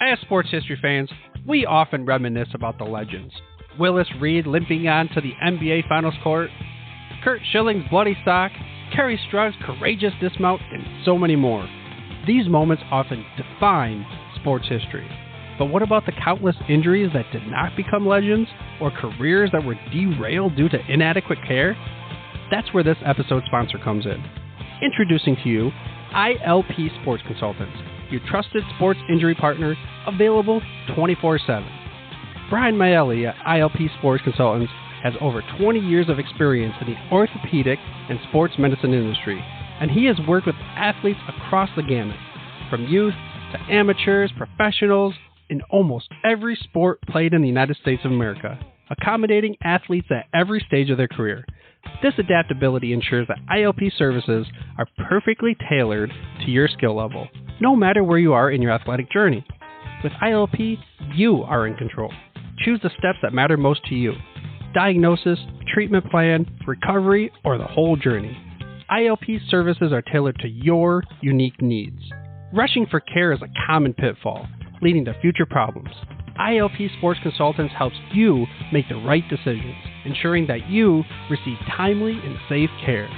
As sports history fans, we often reminisce about the legends. Willis Reed limping on to the NBA Finals court, Curt Schilling's bloody sock, Kerry Strug's courageous dismount, and so many more. These moments often define sports history. But what about the countless injuries that did not become legends, or careers that were derailed due to inadequate care? That's where this episode's sponsor comes in. Introducing to you, ILP Sports Consultants, your trusted sports injury partner, available 24/7. Brian Maelli at ILP Sports Consultants has over 20 years of experience in the orthopedic and sports medicine industry, and he has worked with athletes across the gamut, from youth to amateurs, professionals, in almost every sport played in the United States of America, accommodating athletes at every stage of their career. This adaptability ensures that ILP services are perfectly tailored to your skill level, no matter where you are in your athletic journey. With ILP, you are in control. Choose the steps that matter most to you. Diagnosis, treatment plan, recovery, or the whole journey. ILP services are tailored to your unique needs. Rushing for care is a common pitfall, leading to future problems. ILP Sports Consultants helps you make the right decisions, ensuring that you receive timely and safe care.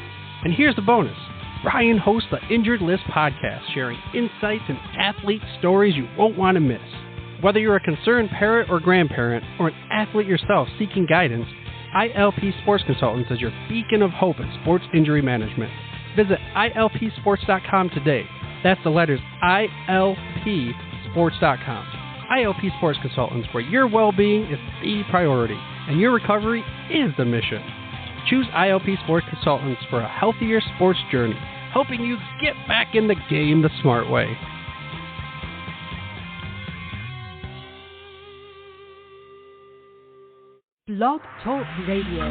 And here's the bonus. Brian hosts the Injured List podcast, sharing insights and athlete stories you won't want to miss. Whether you're a concerned parent or grandparent, or an athlete yourself seeking guidance, ILP Sports Consultants is your beacon of hope in sports injury management. Visit ILPsports.com today. That's the letters ILPsports.com. ILP Sports Consultants, where your well-being is the priority and your recovery is the mission. Choose ILP Sports Consultants for a healthier sports journey, helping you get back in the game the smart way. Blog Talk Radio.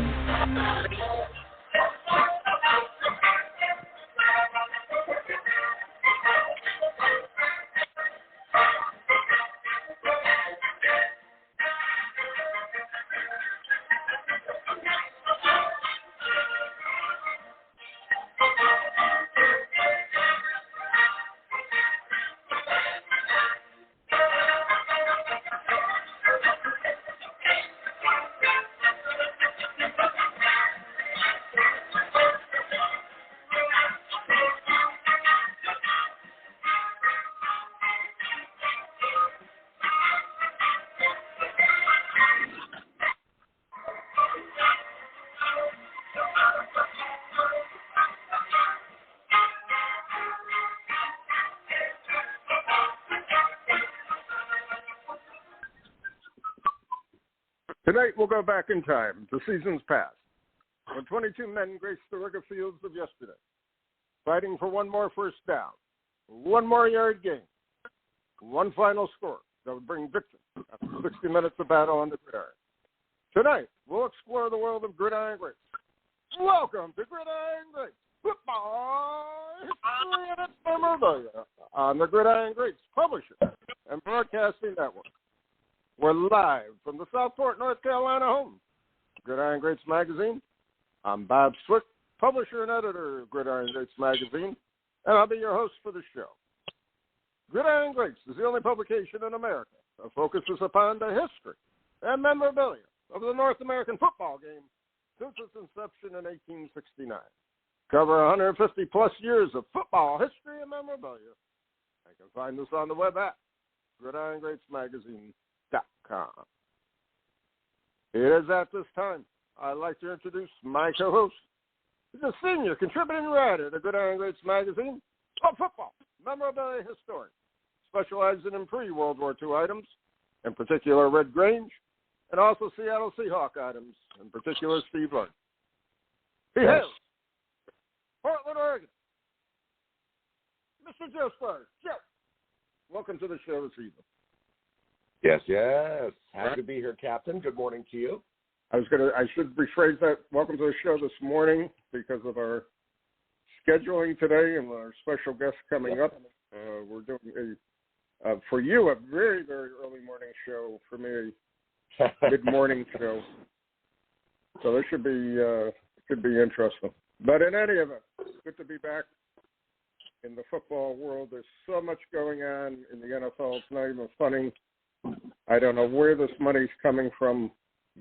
Tonight we'll go back in time to seasons past, when 22 men graced the rigor fields of yesterday, fighting for one more first down, one more yard gain, one final score that would bring victory after 60 minutes of battle on the gridiron. Tonight we'll explore the world of Gridiron Greats. Welcome to Gridiron Greats, football history and its memorabilia on the Gridiron Greats Publisher and Broadcasting Network. We're live from the Southport, North Carolina home, Gridiron Greats Magazine. I'm Bob Swick, publisher and editor of Gridiron Greats Magazine, and I'll be your host for the show. Gridiron Greats is the only publication in America that focuses upon the history and memorabilia of the North American football game since its inception in 1869. Cover 150-plus years of football history and memorabilia. You can find us on the web at GridironGreatsMagazine.com. It is at this time I'd like to introduce my co-host. He's a senior contributing writer to Gridiron Greats Magazine, a football memorabilia historian, specializing in pre-World War II items, in particular Red Grange, and also Seattle Seahawk items, in particular Steve Larkin. He hails Portland, Oregon. Mr. Joe Squires. Joe, welcome to the show this evening. Yes. Happy to be here, Captain. Good morning to you. I should rephrase that. Welcome to the show this morning because of our scheduling today and our special guest coming up. We're doing for you a very, very early morning show. For me, a mid-morning show. So this should be interesting. But in any event, good to be back. in the football world. There's so much going on in the NFL. It's not even funny. I don't know where this money's coming from,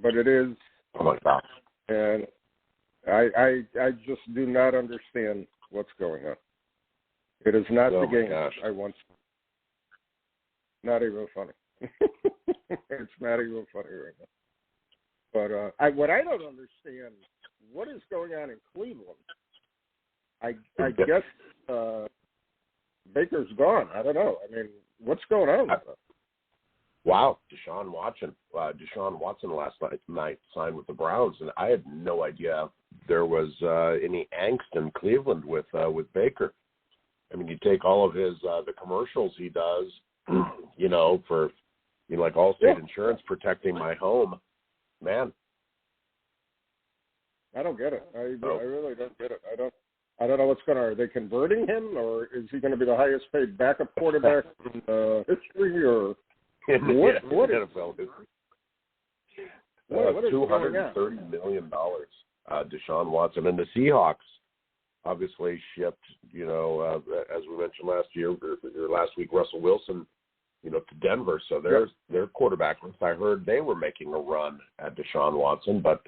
but it is. Oh my God. And I just do not understand what's going on. It is not the game I want. Not even funny. It's not even funny right now. But what I don't understand, what is going on in Cleveland? I guess Baker's gone. I don't know. I mean, what's going on with that? Wow, Deshaun Watson last night signed with the Browns, and I had no idea there was any angst in Cleveland with Baker. I mean, you take all of his the commercials he does, for like Allstate Insurance protecting my home, man. I don't get it. I really don't get it. I don't know what's going on. Are they converting him, or is he going to be the highest paid backup quarterback in history, or what is NFL history? What is $230 million, Deshaun Watson. And the Seahawks obviously shipped, as we mentioned last week, Russell Wilson, to Denver. So their quarterback, I heard they were making a run at Deshaun Watson, but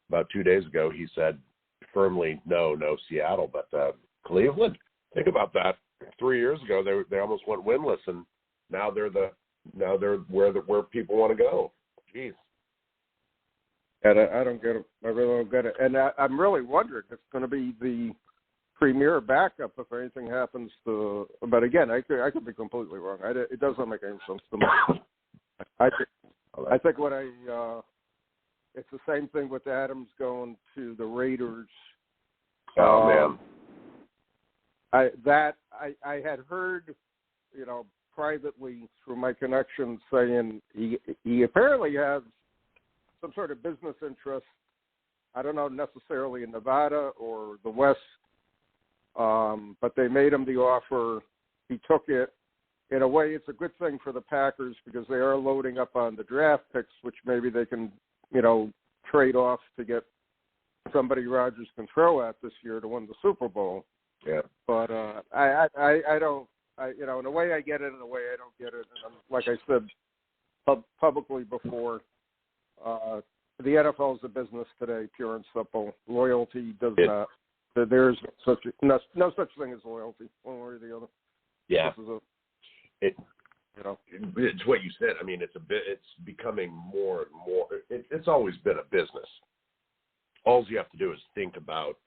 about 2 days ago he said firmly no Seattle. But Cleveland, think about that. 3 years ago they almost went winless, and now they're where people want to go. Jeez. And I don't get it. I really don't get it. And I'm really wondering if it's going to be the premier backup if anything happens to. But again, I could be completely wrong. It doesn't make any sense to me. I think it's the same thing with Adams going to the Raiders. Oh man. I had heard, privately through my connections saying he apparently has some sort of business interest. I don't know necessarily in Nevada or the West, but they made him the offer. He took it. In a way, it's a good thing for the Packers because they are loading up on the draft picks, which maybe they can, trade off to get somebody Rodgers can throw at this year to win the Super Bowl. Yeah. But I don't. In a way I get it, in a way I don't get it. And like I said publicly before, the NFL is a business today, pure and simple. Loyalty does not. There's no such thing as loyalty, one way or the other. Yeah. This is it's what you said. I mean, it's becoming more and more. It's always been a business. All you have to do is think about,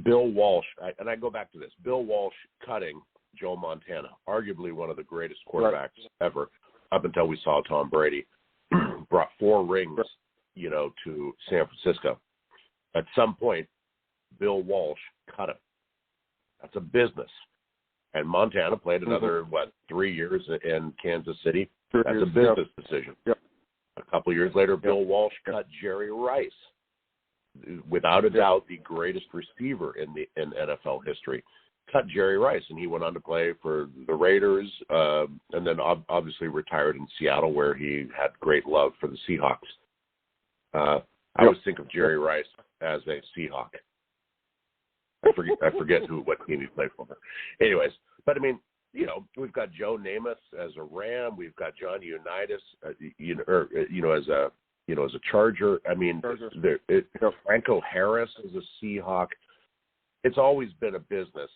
Bill Walsh, and I go back to this. Bill Walsh cutting Joe Montana, arguably one of the greatest quarterbacks ever, up until we saw Tom Brady, brought 4 rings, to San Francisco. At some point, Bill Walsh cut him. That's a business. And Montana played another, 3 years in Kansas City. That's a business decision. Yep. A couple of years later, Bill Walsh cut Jerry Rice, without a doubt the greatest receiver in NFL history. Cut Jerry Rice, and he went on to play for the Raiders, and then obviously retired in Seattle, where he had great love for the Seahawks. I always think of Jerry Rice as a Seahawk. I forget what team he played for. Anyways, but I mean, we've got Joe Namath as a Ram, we've got John Unitas, as a Charger. I mean, Franco Harris is a Seahawk. It's always been a business.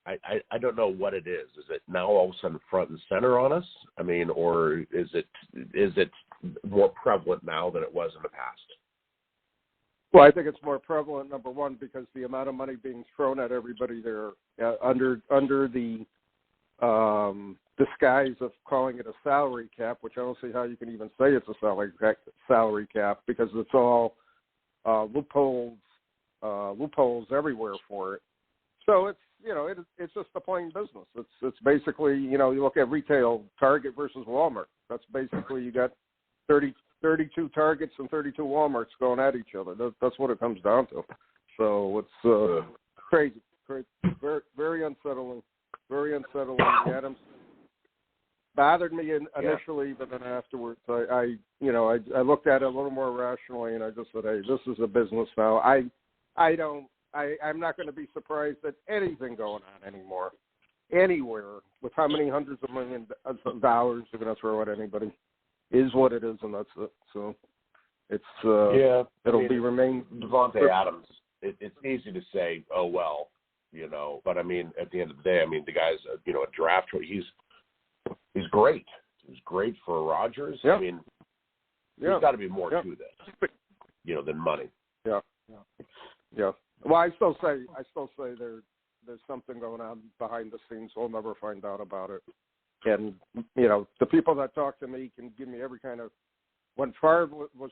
I don't know what it is. Is it now all of a sudden front and center on us? I mean, or is it more prevalent now than it was in the past? Well, I think it's more prevalent, number one, because the amount of money being thrown at everybody there under the disguise of calling it a salary cap, which I don't see how you can even say it's a salary cap, because it's all loopholes everywhere for it. So it's it's just a plain business. It's basically you look at retail, Target versus Walmart. That's basically you got 32 Targets and 32 Walmarts going at each other. That's what it comes down to. So it's crazy, very, very unsettling. Very unsettling. Adams bothered me initially, but then afterwards, I looked at it a little more rationally, and I just said, "Hey, this is a business now." I don't I'm not going to be surprised at anything going on anymore, anywhere, with how many hundreds of millions of dollars they're going to throw at anybody. Is what it is, and that's it. So it's it'll be remain. Devontae Adams. It's easy to say, oh well, but I mean, at the end of the day, I mean, the guy's a draft choice. He's great. He's great for Rodgers. Yeah. I mean, there's got to be more to this, than money. Yeah. Well, I still say there's something going on behind the scenes. We'll never find out about it. And the people that talk to me can give me every kind of. When Favre was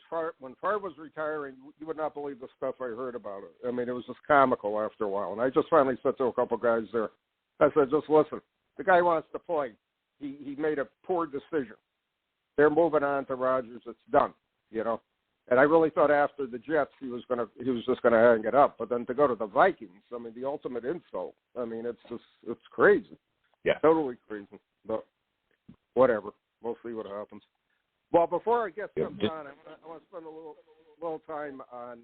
retiring, you would not believe the stuff I heard about it. I mean, it was just comical after a while. And I just finally said to a couple guys there, I said, just listen, the guy wants to play. He made a poor decision. They're moving on to Rodgers. It's done, And I really thought after the Jets he was just gonna hang it up. But then to go to the Vikings, I mean, the ultimate insult. I mean, it's crazy. Yeah, totally crazy. But whatever, we'll see what happens. Well, before I get something on, I want to spend a little time on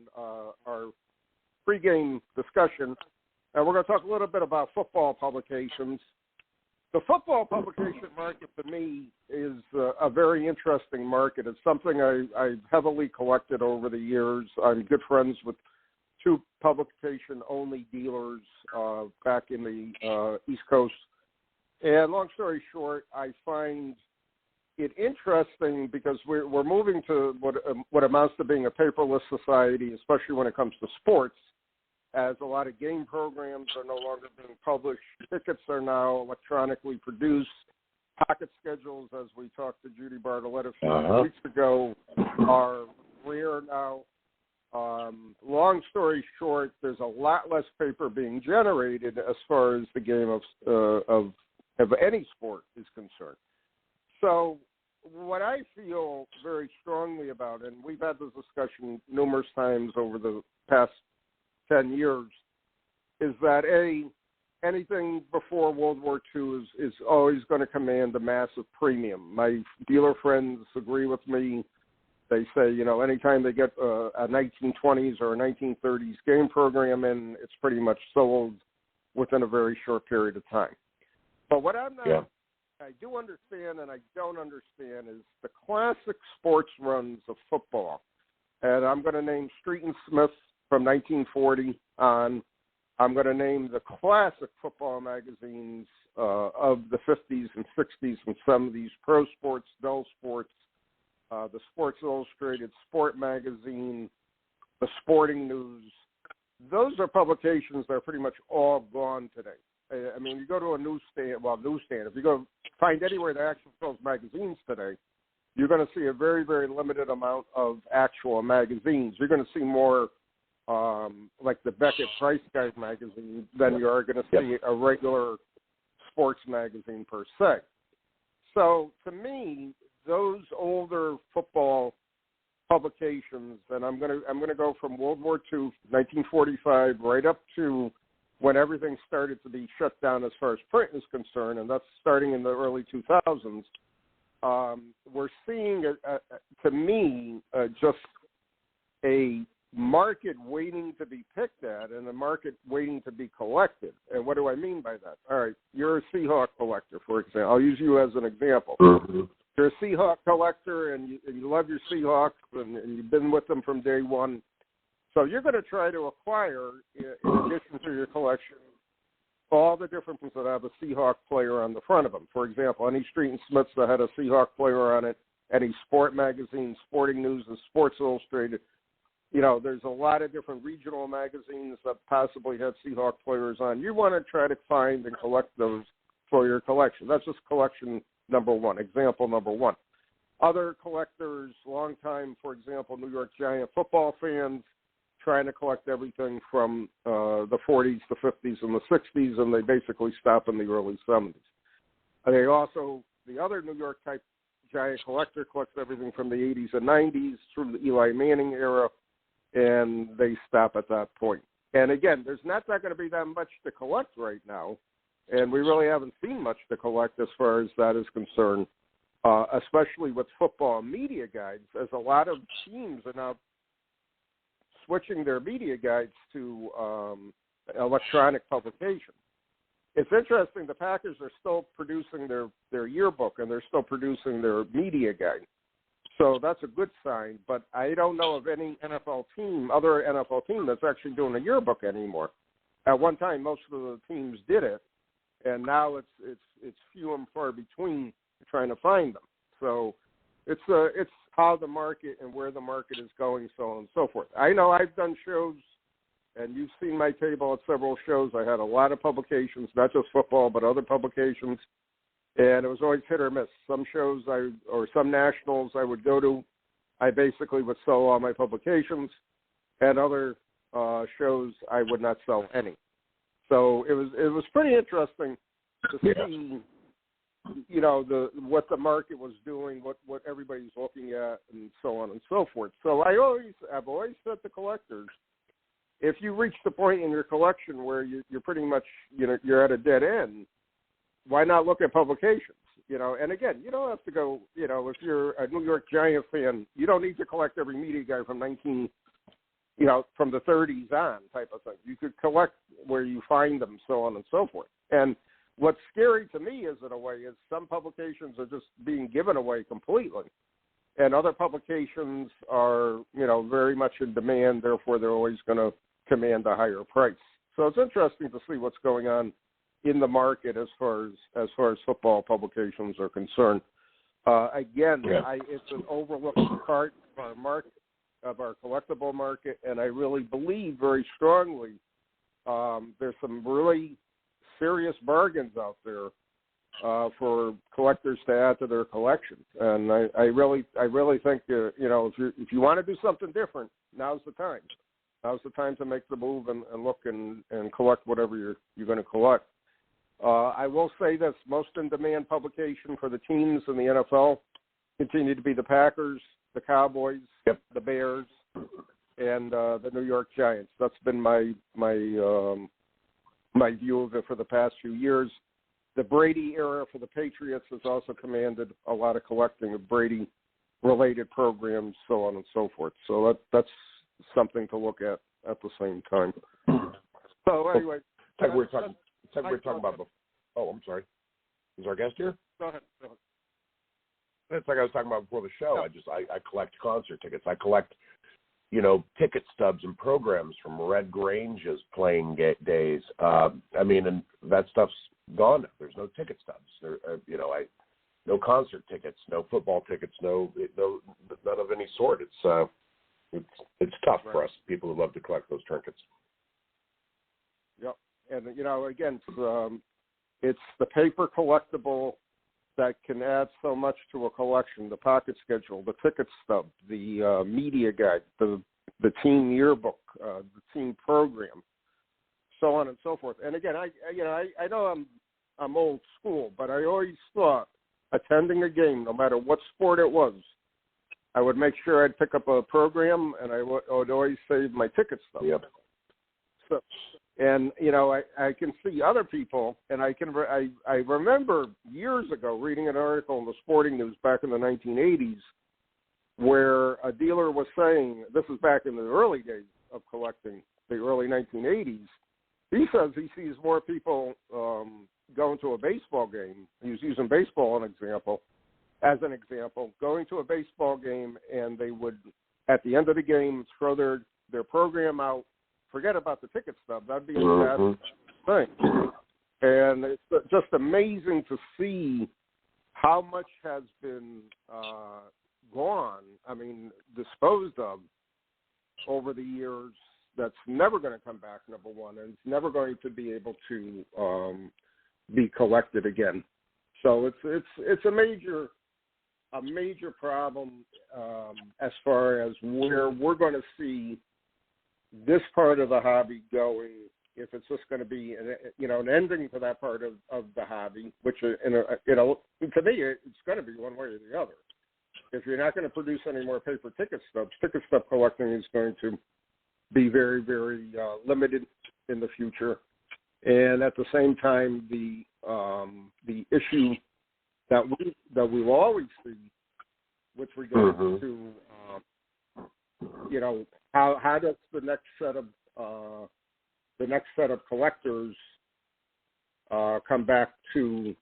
our pregame discussion. And we're going to talk a little bit about football publications. The football publication market, to me, is a very interesting market. It's something I've heavily collected over the years. I'm good friends with two publication-only dealers back in the East Coast. And long story short, I find it interesting because we're moving to what amounts to being a paperless society, especially when it comes to sports, as a lot of game programs are no longer being published. Tickets are now electronically produced. Pocket schedules, as we talked to Judy Bartlett a few weeks ago, are rare now. Long story short, there's a lot less paper being generated as far as the game of any sport is concerned. So what I feel very strongly about, and we've had this discussion numerous times over the past 10 years, is that anything before World War II is always going to command a massive premium. My dealer friends agree with me. They say, anytime they get a 1920s or a 1930s game program in, it's pretty much sold within a very short period of time. But what I do understand and I don't understand is the classic sports runs of football. And I'm going to name Street and Smith from 1940 on. I'm going to name the classic football magazines of the 50s and 60s and 70s, Pro Sports, Bell Sports, the Sports Illustrated Sport Magazine, the Sporting News. Those are publications that are pretty much all gone today. I mean, you go to a newsstand, if you go find anywhere that actually sells magazines today, you're going to see a very, very limited amount of actual magazines. You're going to see more like the Beckett Price Guide magazine than you are going to see a regular sports magazine per se. So to me, those older football publications, and I'm going to go from World War II, 1945, right up to when everything started to be shut down as far as print is concerned, and that's starting in the early 2000s, we're seeing, to me, just a market waiting to be picked at and a market waiting to be collected. And what do I mean by that? All right, you're a Seahawk collector, for example. I'll use you as an example. Mm-hmm. You're a Seahawk collector, and you love your Seahawks, and you've been with them from day one. So you're going to try to acquire, in addition to your collection, all the different ones that have a Seahawk player on the front of them. For example, any Street and Smiths that had a Seahawk player on it, any sport magazine, Sporting News, and Sports Illustrated. There's a lot of different regional magazines that possibly have Seahawk players on. You want to try to find and collect those for your collection. That's just collection number one, example number one. Other collectors, long time, for example, New York Giant football fans, trying to collect everything from the 40s, the 50s, and the 60s, and they basically stop in the early 70s. They also, the other New York type Giant collector collects everything from the 80s and 90s through the Eli Manning era, and they stop at that point. And again, there's not going to be that much to collect right now, and we really haven't seen much to collect as far as that is concerned, especially with football media guides, as a lot of teams are now switching their media guides to electronic publication. It's interesting. The Packers are still producing their yearbook, and they're still producing their media guide. So that's a good sign. But I don't know of any other NFL team that's actually doing a yearbook anymore. At one time, most of the teams did it, and now it's few and far between trying to find them. So it's how the market and where the market is going, so on and so forth. I know I've done shows, and you've seen my table at several shows. I had a lot of publications, not just football, but other publications, and it was always hit or miss. Some shows or some nationals I would go to, I basically would sell all my publications, and other shows I would not sell any. So it was pretty interesting to see, what the market was doing, what everybody's looking at, and so on and so forth. So I've always said to collectors, if you reach the point in your collection where you're pretty much, you're at a dead end, why not look at publications? And again, you don't have to go, if you're a New York Giant fan, you don't need to collect every media guy from from the 30s on type of thing. You could collect where you find them, so on and so forth. And what's scary to me is, in a way, is some publications are just being given away completely. And other publications are, very much in demand, therefore they're always going to command a higher price. So it's interesting to see what's going on in the market as far as football publications are concerned. It's an overlooked part of our market, of our collectible market, and I really believe very strongly there's some really serious bargains out there for collectors to add to their collection. And I really think if you want to do something different, now's the time. Now's the time to make the move and look and collect whatever you're going to collect. I will say this: most in-demand publication for the teams in the NFL continue to be the Packers, the Cowboys, the Bears, and the New York Giants. That's been my view of it for the past few years. The Brady era for the Patriots has also commanded a lot of collecting of Brady-related programs, so on and so forth. So that's something to look at the same time. So anyway, we're talking about. Oh, I'm sorry. Is our guest here? Go ahead. It's like I was talking about before the show. I collect concert tickets. I collect, ticket stubs and programs from Red Grange's playing days. And that stuff's gone now. There's no ticket stubs. No concert tickets, no football tickets, no none of any sort. It's tough for us people who love to collect those trinkets. Yep, and again, it's the paper collectible that can add so much to a collection: the pocket schedule, the ticket stub, the media guide, the team yearbook, the team program, so on and so forth. And again, I know I'm old school, but I always thought attending a game, no matter what sport it was, I would make sure I'd pick up a program, and I would always save my ticket stub. Yep. So, and I can see other people, and I remember years ago reading an article in the Sporting News back in the 1980s where a dealer was saying, this is back in the early days of collecting, the early 1980s, he says he sees more people going to a baseball game. He was using baseball as an example, going to a baseball game, and they would, at the end of the game, throw their program out, forget about the ticket stub. That'd be a bad thing. And it's just amazing to see how much has been disposed of over the years that's never going to come back, number one, and it's never going to be able to be collected again. So it's a major problem as far as where we're going to see this part of the hobby going, if it's just going to be an ending to that part of the hobby, which to me it's going to be one way or the other. If you're not going to produce any more paper ticket stubs collecting is going to be very, very limited in the future. And at the same time, the issue that we will always see with regards to how does the next set of collectors come back to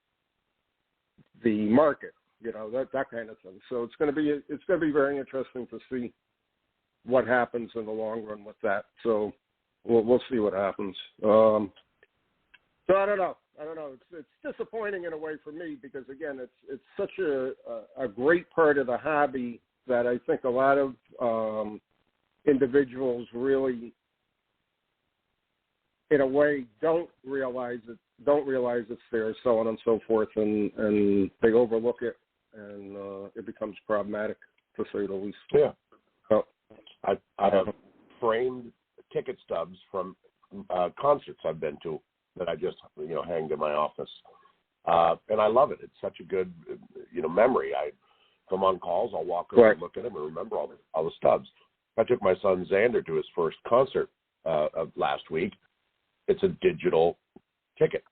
the market? You know, that kind of thing. So it's going to be very interesting to see what happens in the long run with that. So we'll see what happens. So I don't know. It's disappointing in a way for me because again, it's such a great part of the hobby that I think a lot of individuals really, in a way, don't realize it's there, so on and so forth, and they overlook it, and it becomes problematic, to say the least. Yeah. So, I have framed ticket stubs from concerts I've been to that I just, hanged in my office. And I love it. It's such a good, memory. I come on calls, I'll walk over and look at them and remember all the stubs. I took my son Xander to his first concert of last week. It's a digital ticket.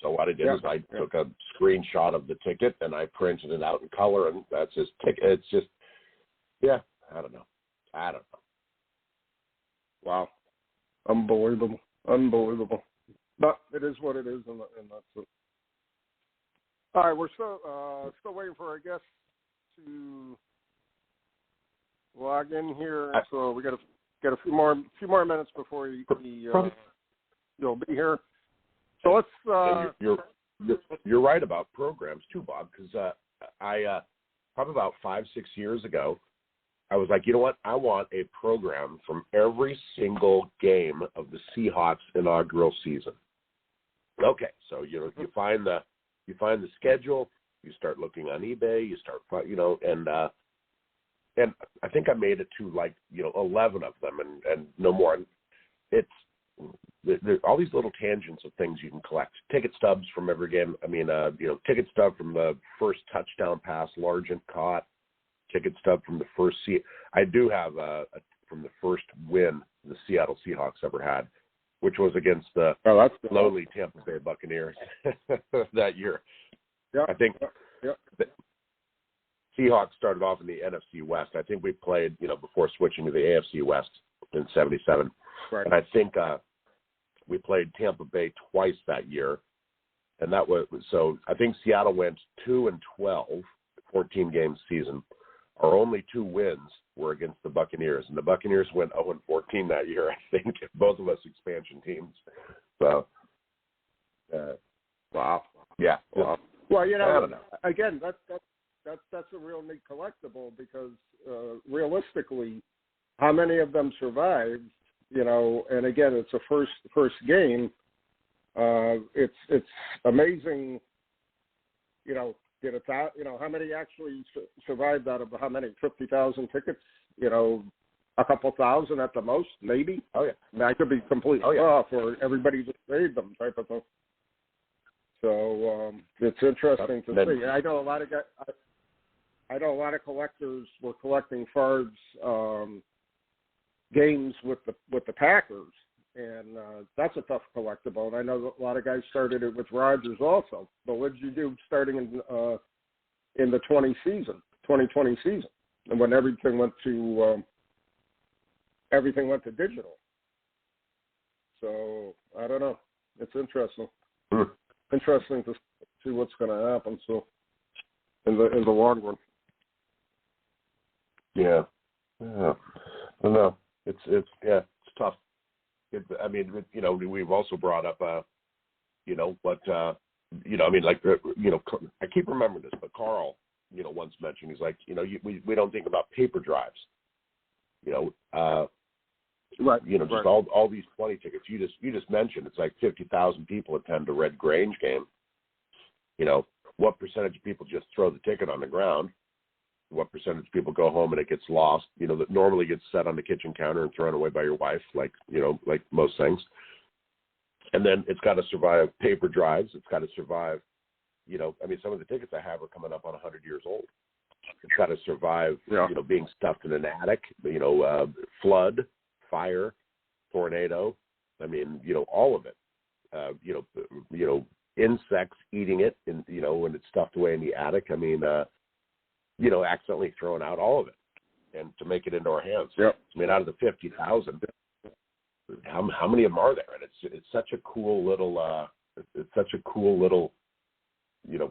So what I did is I took a screenshot of the ticket and I printed it out in color, and that's his ticket. It's just, I don't know. Wow. Unbelievable. But it is what it is, and that's it. All right, we're still waiting for our guests to log in here, so we got a few more minutes before you'll be here. So let's. You're right about programs too, Bob, because I probably about 5-6 years ago, I was like, you know what? I want a program from every single game of the Seahawks inaugural season. Okay, so you find the schedule, you start looking on eBay, you start and I think I made it to 11 of them and no more. It's there all these little tangents of things you can collect. Ticket stubs from every game. I mean, ticket stub from the first touchdown pass Largent caught. Ticket stub from the first I do have from the first win the Seattle Seahawks ever had, which was against the lowly Tampa Bay Buccaneers that year. Yeah, I think the Seahawks started off in the NFC West. I think we played, before switching to the AFC West in '77. Right. And I think we played Tampa Bay twice that year. And that was, so I think Seattle went 2-12, 14-game season. Our only 2 wins were against the Buccaneers, and the Buccaneers went 0-14 that year. I think both of us expansion teams. So, wow, yeah. Wow. Well, I don't know. Again, that's a real neat collectible because realistically, how many of them survived? And again, it's a first game. It's amazing. How many actually survived out of how many? 50,000 tickets? A couple thousand at the most, maybe. Oh yeah, I could be completely off, or everybody just saved them, type of thing. So it's interesting to see. I know a lot of guys. I know a lot of collectors were collecting Favre's games with the Packers, and that's a tough collectible. And I know a lot of guys started it with Rodgers also. But what did you do starting in the 2020 season, and when everything went to digital? So I don't know. It's interesting. Interesting to see what's going to happen. So in the long run. Yeah. I don't know. It's tough. We've also brought up, I keep remembering this, but Carl, once mentioned, he's like, we don't think about paper drives, right. Just all these 20 tickets you just mentioned. It's like 50,000 people attend a Red Grange game. What percentage of people just throw the ticket on the ground? What percentage of people go home and it gets lost? That normally gets set on the kitchen counter and thrown away by your wife, like most things. And then it's got to survive paper drives. It's got to survive, some of the tickets I have are coming up on 100 years old. It's got to survive, being stuffed in an attic, flood, fire, tornado. All of it. Insects eating it, and when it's stuffed away in the attic. Accidentally thrown out, all of it. and to make it into our hands. Yep. I mean, out of the 50,000, how many of them are there? And it's such a cool little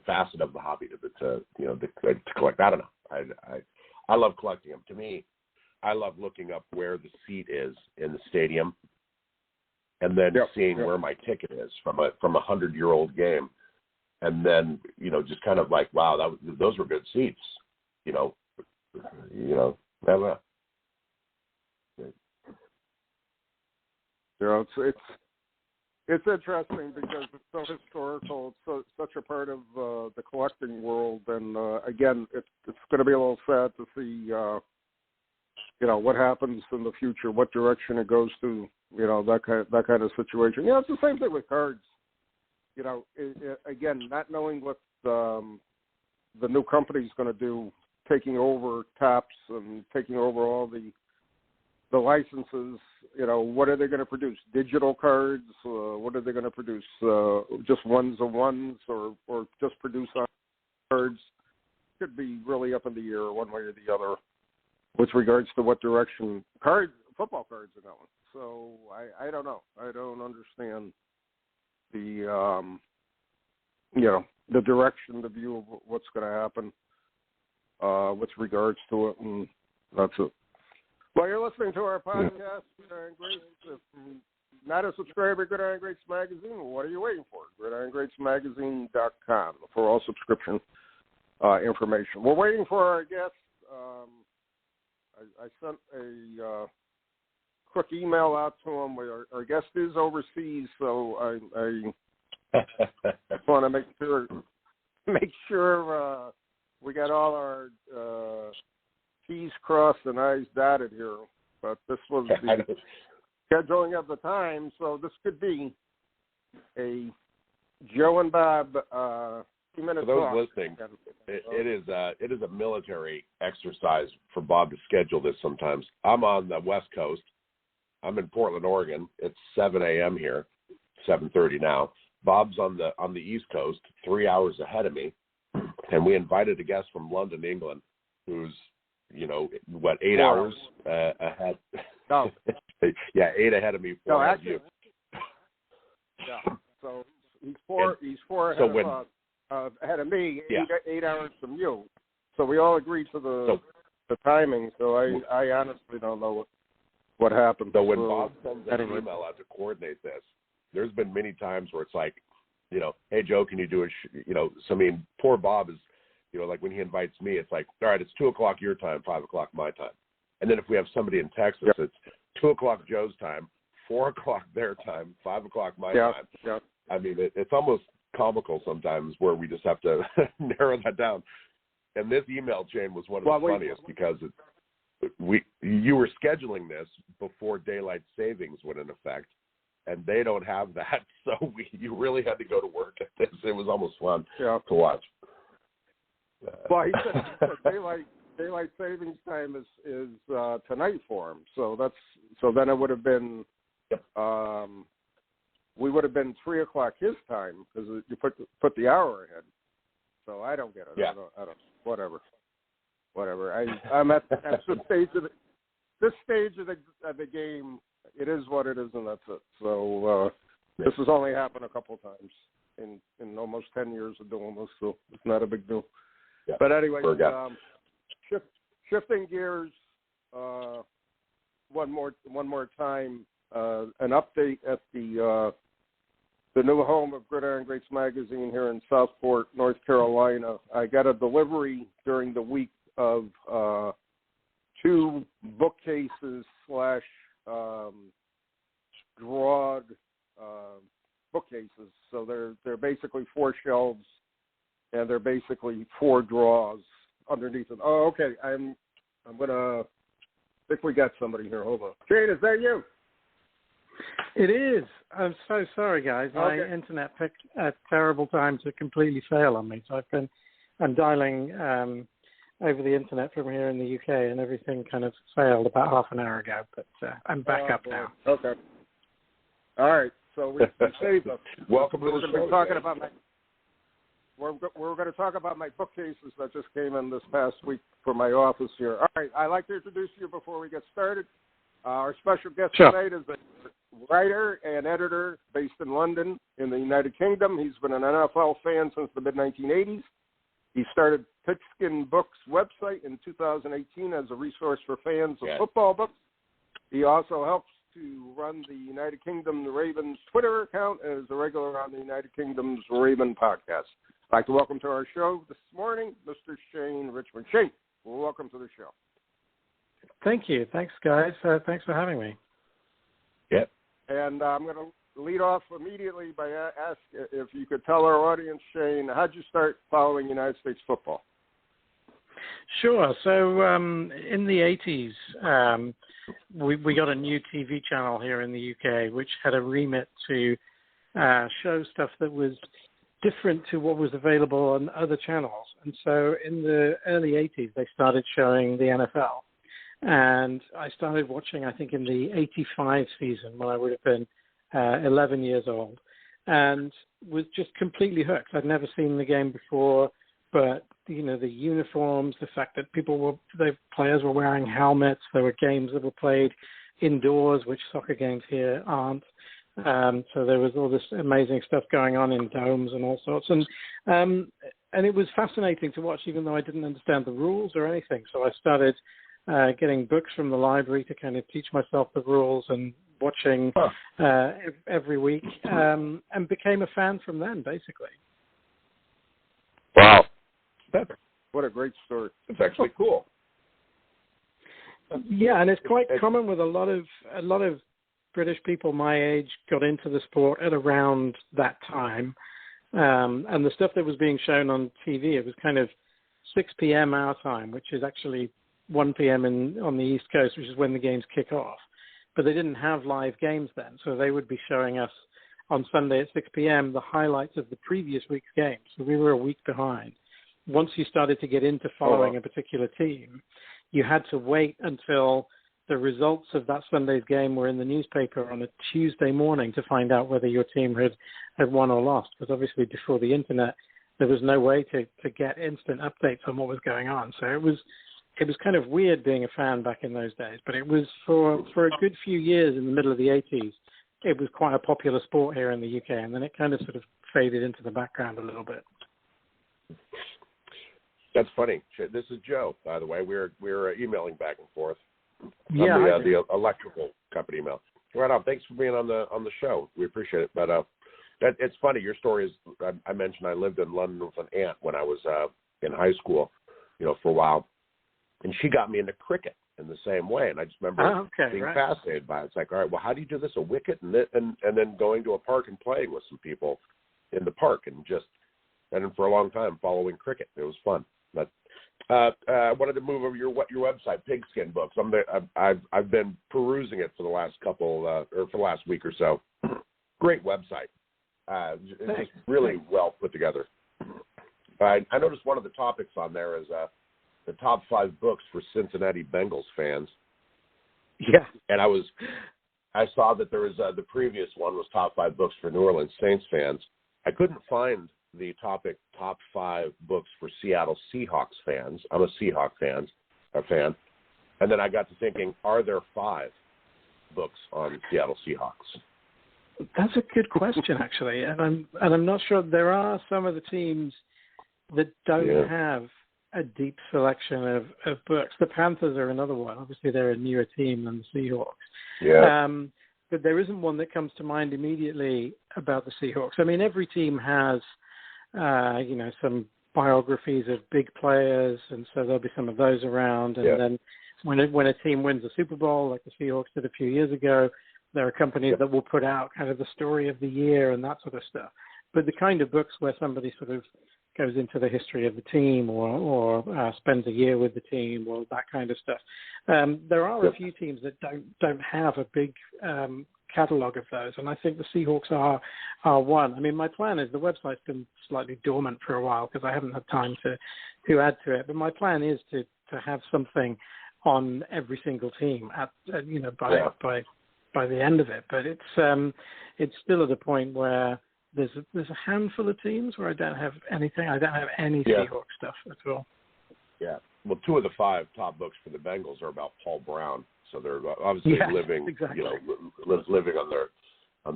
facet of the hobby to collect. I don't know. I love collecting them. To me, I love looking up where the seat is in the stadium, and then seeing where my ticket is from a 100-year-old game, and then just kind of like, wow, those were good seats. I don't know. It's interesting because it's so historical. It's such a part of the collecting world, and again, it's going to be a little sad to see, what happens in the future, what direction it goes to, that kind of situation. It's the same thing with cards. Again, not knowing what the new company's going to do, taking over Topps and taking over all the licenses. What are they going to produce? Digital cards? What are they going to produce? Just ones of ones, or just produce cards? Could be really up in the air one way or the other with regards to what direction football cards are going. So I don't know. I don't understand the the direction, the view of what's going to happen with regards to it, and that's it. Well, you're listening to our podcast, Gridiron Greats. If not a subscriber to Gridiron Greats Magazine, what are you waiting for? GridironGreatsMagazine.com for all subscription information. We're waiting for our guest. I sent a quick email out to him. Our guest is overseas, so I just want to make sure we got all our T's crossed and I's dotted here. But this was the scheduling of the time, so this could be a Joe and Bob 2-minute For those talk. listening, it is a military exercise for Bob to schedule this sometimes. I'm on the West Coast. I'm in Portland, Oregon. It's 7 a.m. here, 7:30 now. Bob's on the East Coast, 3 hours ahead of me, and we invited a guest from London, England, who's 8 hours ahead. No. Yeah, 8 ahead of me. 4 ahead of you. Yeah. So he's four ahead of me. Yeah. 8 hours from you. So we all agreed to the timing. So I honestly don't know what happened. So when Bob sends an email out to coordinate this, there's been many times where it's like, hey Joe, can you do so I mean, poor Bob is, like when he invites me, it's like, all right, it's 2:00 your time, 5:00 my time. And then if we have somebody in Texas, it's 2:00 Joe's time, 4:00 their time, 5:00 my time. Yeah. I mean, it's almost comical sometimes where we just have to narrow that down. And this email chain was one of the funniest because you were scheduling this before daylight savings went in effect, and they don't have that, so you really had to go to work at this. It was almost fun to watch. Well, he said daylight savings time is tonight for him. So then it would have been we would have been 3:00 his time because you put the hour ahead. So I don't get it. Yeah. I don't. Whatever. I'm at this stage of the game. It is what it is, and that's it. So this has only happened a couple times in almost 10 years of doing this, so it's not a big deal. Yeah. But anyway, shifting gears one more time. An update at the new home of Gridiron Greats Magazine here in Southport, North Carolina. I got a delivery during the week of 2 bookcases / drawed bookcases. So they're basically 4 shelves, and they're basically 4 draws underneath them. Oh, okay. I'm gonna. I think we got somebody here. Hold on. Shane, is that you? It is. I'm so sorry, guys. My internet picked a terrible time to completely fail on me. So I'm dialing over the internet from here in the UK, and everything kind of failed about half an hour ago. But I'm back up now. Okay. All right. So we saved us. Welcome to the show. Talking about we're going to talk about my bookcases that just came in this past week for my office here. All right, I'd like to introduce you before we get started. Our special guest tonight is a writer and editor based in London in the United Kingdom. He's been an NFL fan since the mid-1980s. He started Pigskin Books website in 2018 as a resource for fans of football books. He also helps to run the United Kingdom the Ravens Twitter account as a regular on the United Kingdom's Raven podcast. I'd like to welcome to our show this morning Mr. Shane Richmond. Shane, welcome to the show. Thank you. Thanks, guys. Thanks for having me. Yep. And I'm going to lead off immediately by ask if you could tell our audience, Shane, how'd you start following United States football? Sure. So in the 80s, we got a new TV channel here in the UK, which had a remit to show stuff that was different to what was available on other channels. And so in the early 80s, they started showing the NFL. And I started watching, I think, in the 85 season when I would have been 11 years old, and was just completely hooked. I'd never seen the game before, but the uniforms, the fact that the players were wearing helmets, there were games that were played indoors, which soccer games here aren't. So there was all this amazing stuff going on in domes and all sorts, and it was fascinating to watch, even though I didn't understand the rules or anything. So I started getting books from the library to kind of teach myself the rules and watching every week, and became a fan from then, basically. Wow. What a great story. It's actually cool. Yeah, and it's quite common with a lot of British people my age got into the sport at around that time. And the stuff that was being shown on TV, it was kind of 6 p.m. our time, which is actually 1 p.m. on the East Coast, which is when the games kick off. But they didn't have live games then, so they would be showing us on Sunday at 6 p.m. the highlights of the previous week's game. So we were a week behind. Once you started to get into following a particular team, you had to wait until the results of that Sunday's game were in the newspaper on a Tuesday morning to find out whether your team had won or lost. Because obviously before the internet, there was no way to get instant updates on what was going on. So it was kind of weird being a fan back in those days, but it was for a good few years in the middle of the 80s, it was quite a popular sport here in the UK, and then it kind of sort of faded into the background a little bit. That's funny. This is Joe, by the way. We're emailing back and forth. Yeah, the electrical company email. Right on. Thanks for being on the show. We appreciate it. But it's funny. Your story is. I mentioned I lived in London with an aunt when I was in high school, for a while. And she got me into cricket in the same way. And I just remember being fascinated by it. It's like, all right, well, how do you do this? A wicket? And then going to a park and playing with some people in the park and then for a long time following cricket. It was fun. But I wanted to move over your website, Pigskin Books. I've been perusing it for the last for the last week or so. Great website. It's just really well put together. I noticed one of the topics on there is the top 5 books for Cincinnati Bengals fans. Yeah. And I saw that there was the previous one was top 5 books for New Orleans Saints fans. I couldn't find the topic top 5 books for Seattle Seahawks fans. I'm a Seahawks fan. And then I got to thinking, are there 5 books on Seattle Seahawks? That's a good question, actually. And I'm not sure. There are some of the teams that don't have a deep selection of books. The Panthers are another one. Obviously, they're a newer team than the Seahawks. Yeah. But there isn't one that comes to mind immediately about the Seahawks. I mean, every team has, some biographies of big players, and so there'll be some of those around. And then when a team wins a Super Bowl, like the Seahawks did a few years ago, there are companies that will put out kind of the story of the year and that sort of stuff. But the kind of books where somebody sort of goes into the history of the team or spends a year with the team or that kind of stuff. There are a few teams that don't have a big catalog of those, and I think the Seahawks are one. I mean, my plan is the website's been slightly dormant for a while because I haven't had time to add to it, but my plan is to have something on every single team by the end of it. But it's still at a point where there's a handful of teams where I don't have anything. I don't have any Seahawks stuff at all. Yeah. Well, 2 of the 5 top books for the Bengals are about Paul Brown, so they're obviously living, exactly. Living on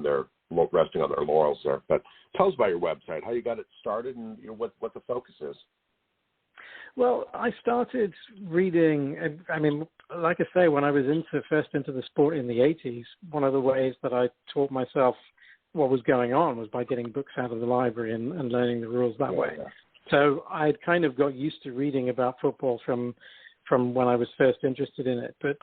their resting on their laurels there. But tell us about your website, how you got it started, and what the focus is. Well, I started reading. I mean, like I say, when I was first into the sport in the 80s, one of the ways that I taught myself what was going on was by getting books out of the library and learning the rules that way. Yeah. So I'd kind of got used to reading about football from when I was first interested in it. But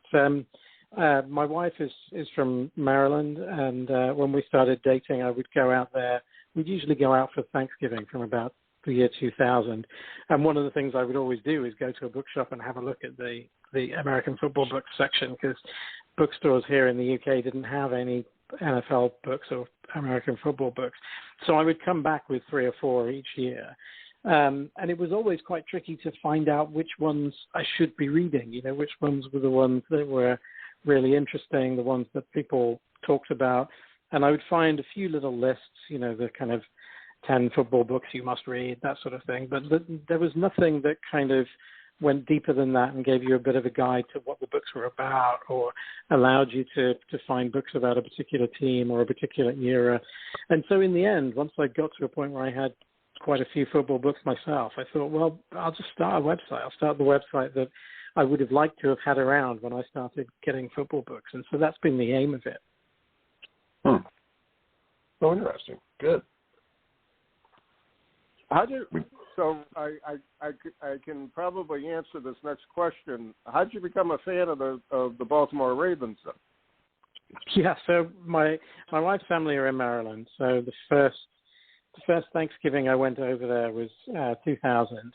my wife is from Maryland, and when we started dating, I would go out there. We'd usually go out for Thanksgiving from about the year 2000. And one of the things I would always do is go to a bookshop and have a look at the American football books section, because bookstores here in the UK didn't have any NFL books or American football books. So I would come back with 3 or 4 each year. And it was always quite tricky to find out which ones I should be reading, which ones were the ones that were really interesting, the ones that people talked about. And I would find a few little lists, the kind of 10 football books you must read, that sort of thing. But there was nothing that kind of went deeper than that and gave you a bit of a guide to what the books were about, or allowed you to find books about a particular team or a particular era. And so in the end, once I got to a point where I had quite a few football books myself, I thought, well, I'll just start a website. I'll start the website that I would have liked to have had around when I started getting football books. And so that's been the aim of it. Oh, interesting. Good. So I can probably answer this next question. How did you become a fan of the Baltimore Ravens then? Yeah, so my wife's family are in Maryland. So the first Thanksgiving I went over there was 2000,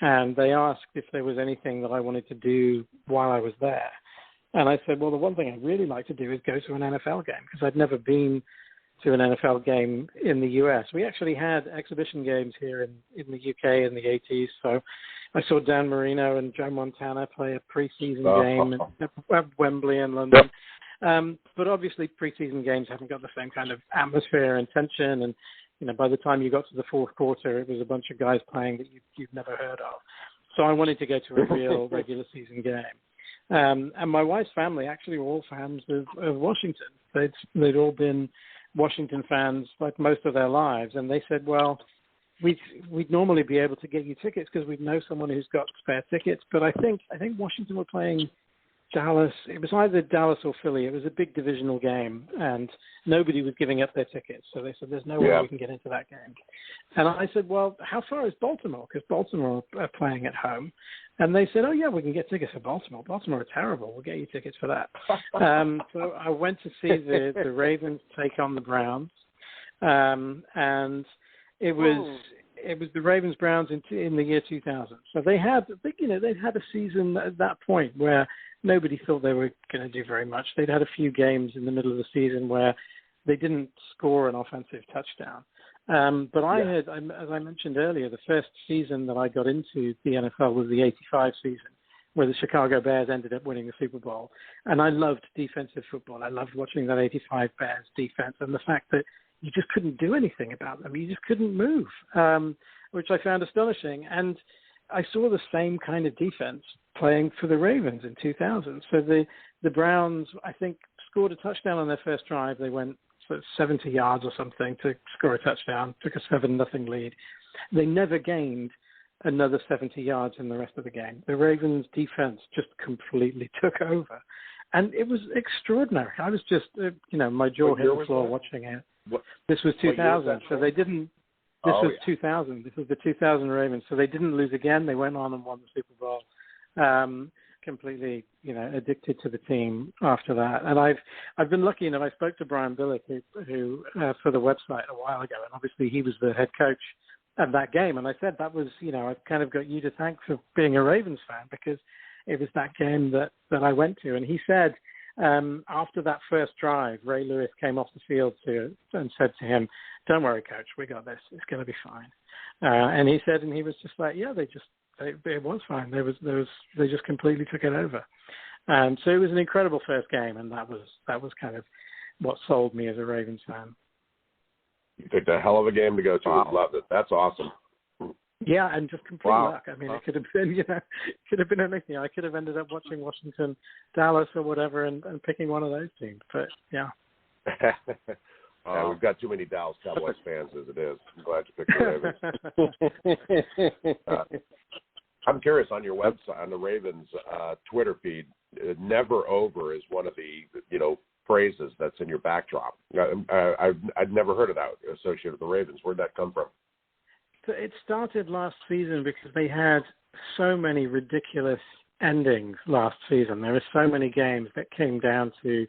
and they asked if there was anything that I wanted to do while I was there. And I said, well, the one thing I'd really like to do is go to an NFL game, because I'd never been to an NFL game in the US. We actually had exhibition games here in the UK in the 80s. So I saw Dan Marino and Joe Montana play a preseason game at Wembley in London. But obviously preseason games haven't got the same kind of atmosphere and tension. And, by the time you got to the fourth quarter, it was a bunch of guys playing that you've never heard of. So I wanted to go to a real regular season game. And my wife's family actually were all fans of Washington. They'd all been Washington fans like most of their lives, and they said, well, we'd normally be able to get you tickets because we'd know someone who's got spare tickets, but I think Washington were playing Dallas. It was either Dallas or Philly. It was a big divisional game, and nobody was giving up their tickets, so they said, there's no way we can get into that game. And I said, well, how far is Baltimore? Because Baltimore are playing at home. And they said, oh, yeah, we can get tickets for Baltimore. Baltimore are terrible. We'll get you tickets for that. So I went to see the Ravens take on the Browns. And it was the Ravens-Browns in the year 2000. So they'd had a season at that point where nobody thought they were going to do very much. They'd had a few games in the middle of the season where they didn't score an offensive touchdown. But I had, as I mentioned earlier, the first season that I got into the NFL was the 85 season, where the Chicago Bears ended up winning the Super Bowl. And I loved defensive football. I loved watching that 85 Bears defense and the fact that you just couldn't do anything about them. You just couldn't move, which I found astonishing. And I saw the same kind of defense playing for the Ravens in 2000. So the Browns, I think, scored a touchdown on their first drive. They went 70 yards or something to score a touchdown, took a 7-0 lead. They never gained another 70 yards in the rest of the game. The Ravens defense just completely took over. And it was extraordinary. I was just, my jaw hit the floor watching it. This was 2000, so they didn't, this was 2000. This was the 2000 Ravens. So they didn't lose again. They went on and won the Super Bowl. Completely, addicted to the team after that. And I've been lucky enough. I spoke to Brian Billick, who for the website a while ago, and obviously he was the head coach at that game. And I said that was, I've kind of got you to thank for being a Ravens fan, because it was that game that I went to. And he said after that first drive, Ray Lewis came off the field and said to him, "Don't worry, coach, we got this. It's going to be fine." And he said, and he was just like, "Yeah, it was fine. They just completely took it over." So it was an incredible first game, and that was kind of what sold me as a Ravens fan. You picked a hell of a game to go to. Wow. Loved it. That's awesome. Yeah, and just complete Wow. luck. I mean, it could have been, could have been anything. I could have ended up watching Washington, Dallas, or whatever, and picking one of those teams. But yeah. Yeah, we've got too many Dallas Cowboys fans as it is. I'm glad you picked the Ravens. I'm curious, on your website, on the Ravens Twitter feed, "never over" is one of the phrases that's in your backdrop. I'd never heard of that associated with the Ravens. Where'd that come from? So it started last season because they had so many ridiculous endings last season. There were so many games that came down to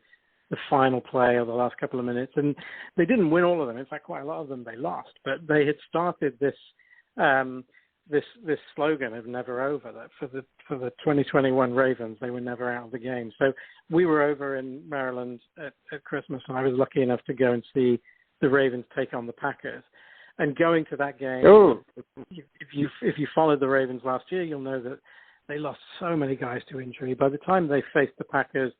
the final play or the last couple of minutes, and they didn't win all of them. In fact, quite a lot of them they lost. But they had started this this slogan of "never over." That for the 2021 Ravens, they were never out of the game. So we were over in Maryland at Christmas, and I was lucky enough to go and see the Ravens take on the Packers. And going to that game, if you followed the Ravens last year, you'll know that they lost so many guys to injury. By the time they faced the Packers,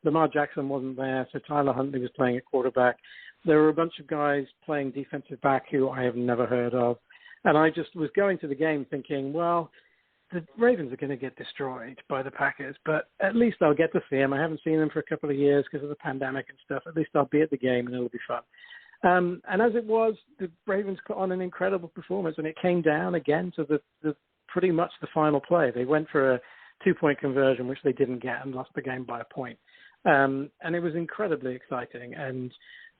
Lamar Jackson wasn't there, so Tyler Huntley was playing at quarterback. There were a bunch of guys playing defensive back who I have never heard of. And I just was going to the game thinking, well, the Ravens are going to get destroyed by the Packers, but at least I'll get to see them. I haven't seen them for a couple of years because of the pandemic and stuff. At least I'll be at the game and it'll be fun. And as it was, the Ravens put on an incredible performance, and it came down again to the pretty much the final play. They went for a 2-point conversion, which they didn't get, and lost the game by a point. And it was incredibly exciting. And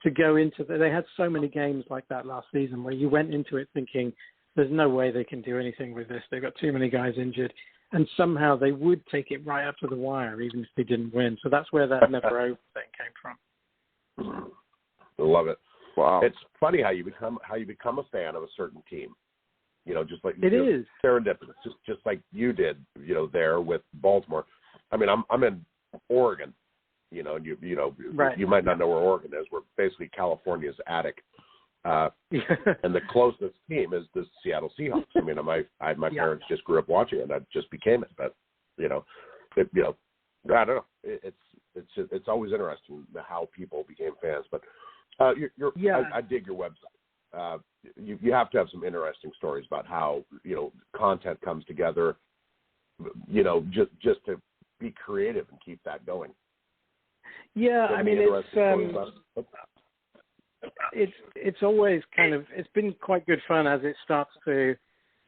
to go into they had so many games like that last season where you went into it thinking, there's no way they can do anything with this. They've got too many guys injured. And somehow they would take it right up to the wire, even if they didn't win. So that's where that never over thing came from. I love it. Wow. It's funny how you become a fan of a certain team. Just like it is serendipitous, just like you did, there with Baltimore. I mean, I'm in Oregon, and right. You might not know where Oregon is. We're basically California's attic. And the closest team is the Seattle Seahawks. I mean, my parents just grew up watching it, and I just became it. But I don't know. It's always interesting how people became fans. But I dig your website. You have to have some interesting stories about how content comes together. Just to be creative and keep that going. Yeah, I mean it's always it's been quite good fun as it starts to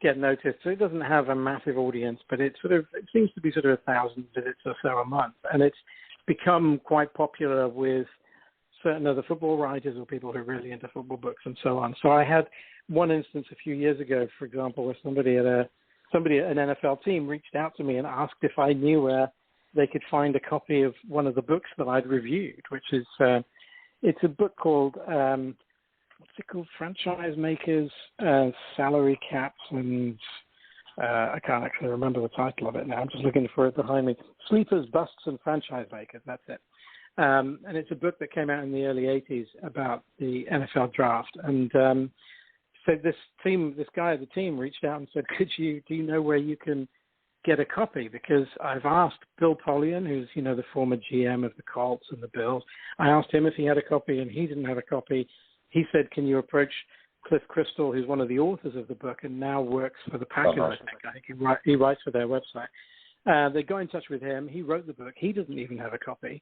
get noticed. So it doesn't have a massive audience, but it seems to be sort of 1,000 visits or so a month, and it's become quite popular with certain other football writers or people who are really into football books and so on. So I had one instance a few years ago, for example, where somebody at an NFL team reached out to me and asked if I knew where they could find a copy of one of the books that I'd reviewed, which is it's a book called what's it called? Franchise Makers, Salary Caps, and I can't actually remember the title of it now. I'm just looking for it behind me. Sleepers, Busts, and Franchise Makers. That's it. And it's a book that came out in the early 80s about the NFL draft. And so this guy at the team reached out and said, do you know where you can get a copy? Because I've asked Bill Polian, who's, the former GM of the Colts and the Bills. I asked him if he had a copy, and he didn't have a copy. He said, can you approach Cliff Crystal, who's one of the authors of the book and now works for the Packers, I think he writes for their website. They got in touch with him. He wrote the book. He doesn't even have a copy.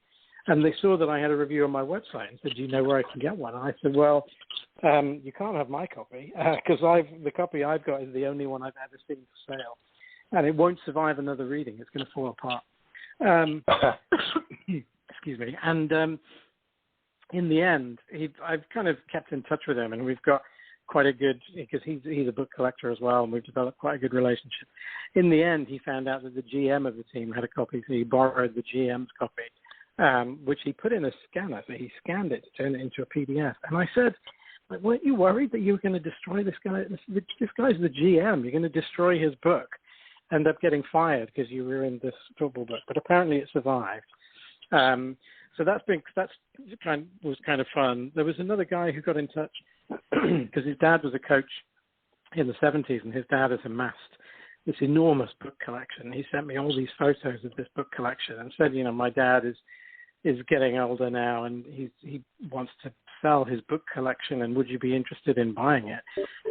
And they saw that I had a review on my website and said, do you know where I can get one? And I said, well, you can't have my copy because the copy I've got is the only one I've ever seen for sale. And it won't survive another reading. It's going to fall apart. Excuse me. And in the end, I've kind of kept in touch with him, and we've got quite a good, because he's a book collector as well, and we've developed quite a good relationship. In the end, he found out that the GM of the team had a copy, so he borrowed the GM's copy. Which he put in a scanner. So he scanned it to turn it into a PDF. And I said, weren't you worried that you were going to destroy this guy? This guy's the GM. You're going to destroy his book. End up getting fired because you ruined this football book. But apparently it survived. So was kind of fun. There was another guy who got in touch because his dad was a coach in the 70s, and his dad has amassed this enormous book collection. He sent me all these photos of this book collection and said, my dad is getting older now, and he wants to sell his book collection, and would you be interested in buying it?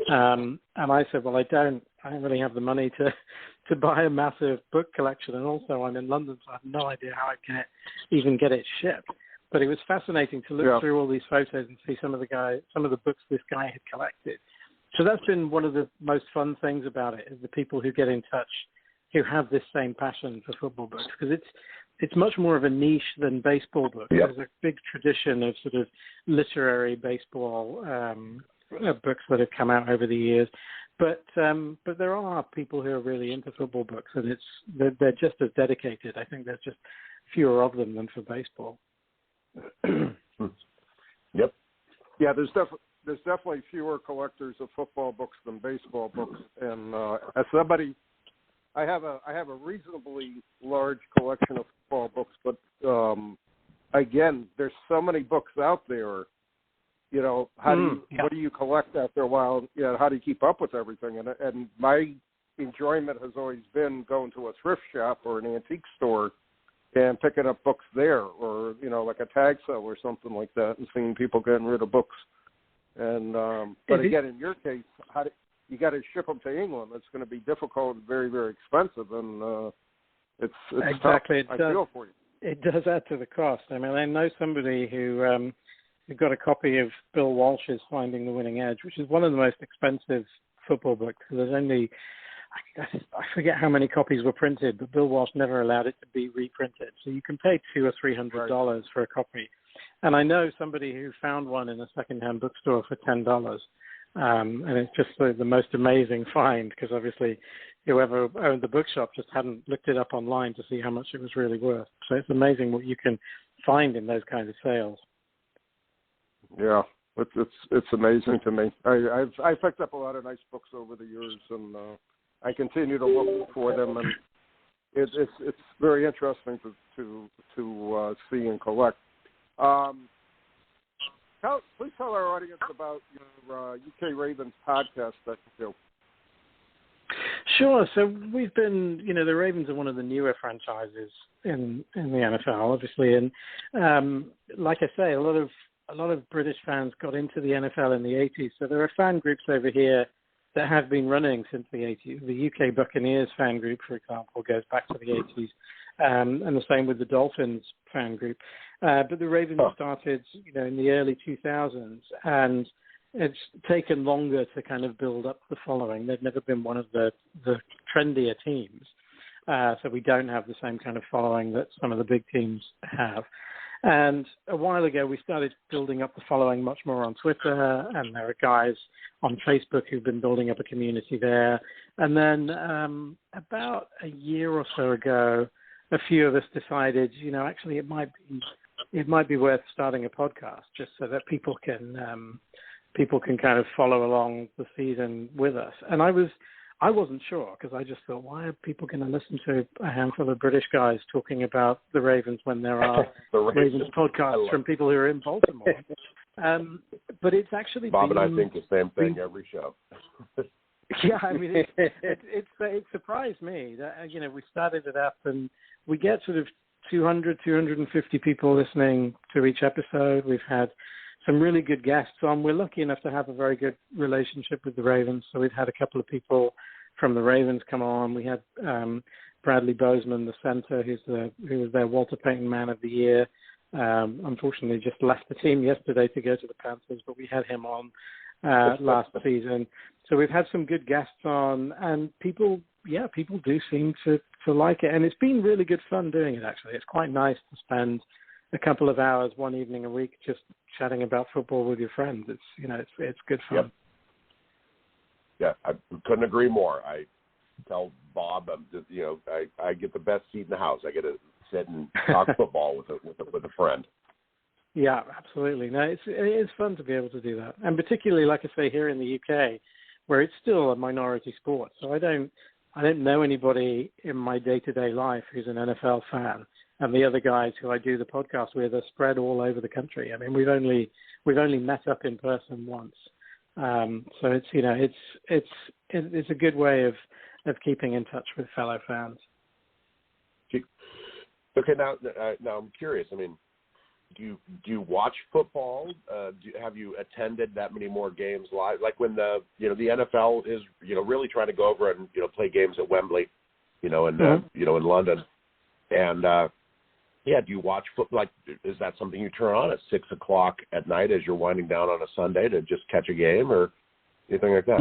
And I said, well, I don't really have the money to buy a massive book collection, and also I'm in London, so I have no idea how I can even get it shipped. But it was fascinating to look through all these photos and see some of the books this guy had collected. So that's been one of the most fun things about it, is the people who get in touch who have this same passion for football books, because it's much more of a niche than baseball books. Yep. There's a big tradition of sort of literary baseball books that have come out over the years. But there are people who are really into football books, and they're just as dedicated. I think there's just fewer of them than for baseball. Yep. Yeah, there's definitely fewer collectors of football books than baseball books, and as somebody, I have a reasonably large collection of football books, but again, there's so many books out there. You know, what do you collect after a while? You know, how do you keep up with everything? And my enjoyment has always been going to a thrift shop or an antique store and picking up books there, or, you know, like a tag sale or something like that, and seeing people getting rid of books. And but again, in your case, you got to ship them to England. It's going to be difficult, and very, very expensive, and it's exactly. Tough. I feel for you. It does add to the cost. I mean, I know somebody who got a copy of Bill Walsh's Finding the Winning Edge, which is one of the most expensive football books. There's only, I forget how many copies were printed, but Bill Walsh never allowed it to be reprinted. So you can pay $200 or $300 for a copy. And I know somebody who found one in a secondhand bookstore for $10. And it's just the most amazing find, because obviously whoever owned the bookshop just hadn't looked it up online to see how much it was really worth. So it's amazing what you can find in those kinds of sales. Yeah, it's amazing to me. I've picked up a lot of nice books over the years, and I continue to look for them, and it's very interesting to see and collect. Please tell our audience about your UK Ravens podcast that you do. Sure. So we've been, the Ravens are one of the newer franchises in the NFL, obviously, and like I say, a lot of British fans got into the NFL in the 80s. So there are fan groups over here that have been running since the 80s. The UK Buccaneers fan group, for example, goes back to the 80s, and the same with the Dolphins fan group. But the Ravens started, in the early 2000s, and it's taken longer to kind of build up the following. They've never been one of the trendier teams, so we don't have the same kind of following that some of the big teams have. And a while ago, we started building up the following much more on Twitter, and there are guys on Facebook who've been building up a community there. And then about a year or so ago, a few of us decided, actually it might be worth starting a podcast, just so that people can kind of follow along the season with us. And I wasn't sure, because I just thought, why are people going to listen to a handful of British guys talking about the Ravens when there are Ravens podcasts from people who are in Baltimore? But it's actually Bob and I think the same thing every show. Yeah, I mean, it surprised me that, we started it up and we get sort of 250 people listening to each episode. We've had some really good guests on. We're lucky enough to have a very good relationship with the Ravens, so we've had a couple of people from the Ravens come on. We had Bradley Bozeman, the center, who was their Walter Payton Man of the Year. Unfortunately, just left the team yesterday to go to the Panthers, but we had him on last season. So we've had some good guests on, and people do seem to like it. And it's been really good fun doing it, actually. It's quite nice to spend a couple of hours one evening a week just chatting about football with your friends. It's good fun. Yep. Yeah, I couldn't agree more. I tell Bob, I get the best seat in the house. I get to sit and talk football with a friend. Yeah, absolutely. No, it is fun to be able to do that, and particularly, like I say, here in the UK, where it's still a minority sport. So I don't know anybody in my day-to-day life who's an NFL fan. And the other guys who I do the podcast with are spread all over the country. I mean, we've only met up in person once, so it's a good way of keeping in touch with fellow fans. Okay, now I'm curious. I mean, do you watch football? Have you attended that many more games live? Like when the NFL is really trying to go over and play games at Wembley, in London, and do you watch football? Like, is that something you turn on at 6:00 at night as you're winding down on a Sunday to just catch a game or anything like that?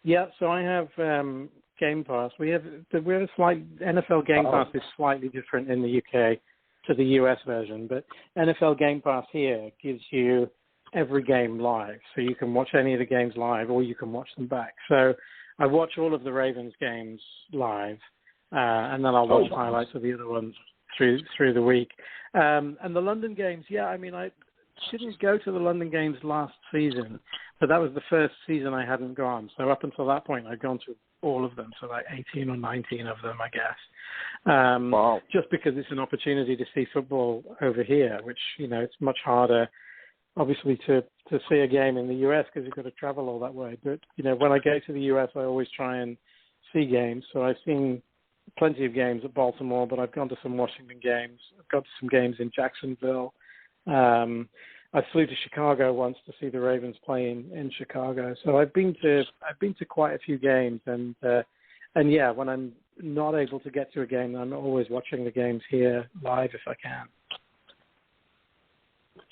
Yeah. So I have Game Pass. We have a slight NFL Game Pass is slightly different in the UK to the US version, but NFL Game Pass here gives you every game live, so you can watch any of the games live or you can watch them back. So I watch all of the Ravens games live, and then I'll watch highlights of the other ones through the week. And the London games, I didn't go to the London games last season, but that was the first season I hadn't gone. So up until that point, I'd gone to all of them, so like 18 or 19 of them, I guess. Wow. Just because it's an opportunity to see football over here, which, it's much harder, obviously, to see a game in the US because you've got to travel all that way. But, when I go to the US, I always try and see games. So I've seen plenty of games at Baltimore, but I've gone to some Washington games. I've got to some games in Jacksonville. I flew to Chicago once to see the Ravens play in Chicago. So I've been to quite a few games, and when I'm not able to get to a game, I'm always watching the games here live if I can.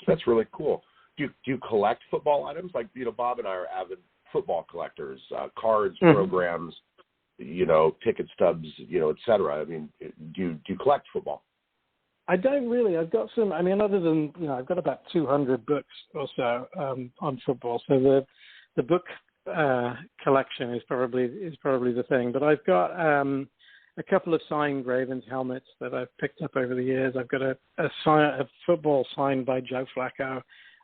That's really cool. Do you collect football items? Like, Bob and I are avid football collectors, cards, programs, ticket stubs, et cetera. I mean, do you collect football? I don't really. I've got some. I mean, other than I've got about 200 books or so on football. So the book collection is probably the thing. But I've got a couple of signed Ravens helmets that I've picked up over the years. I've got a football signed by Joe Flacco.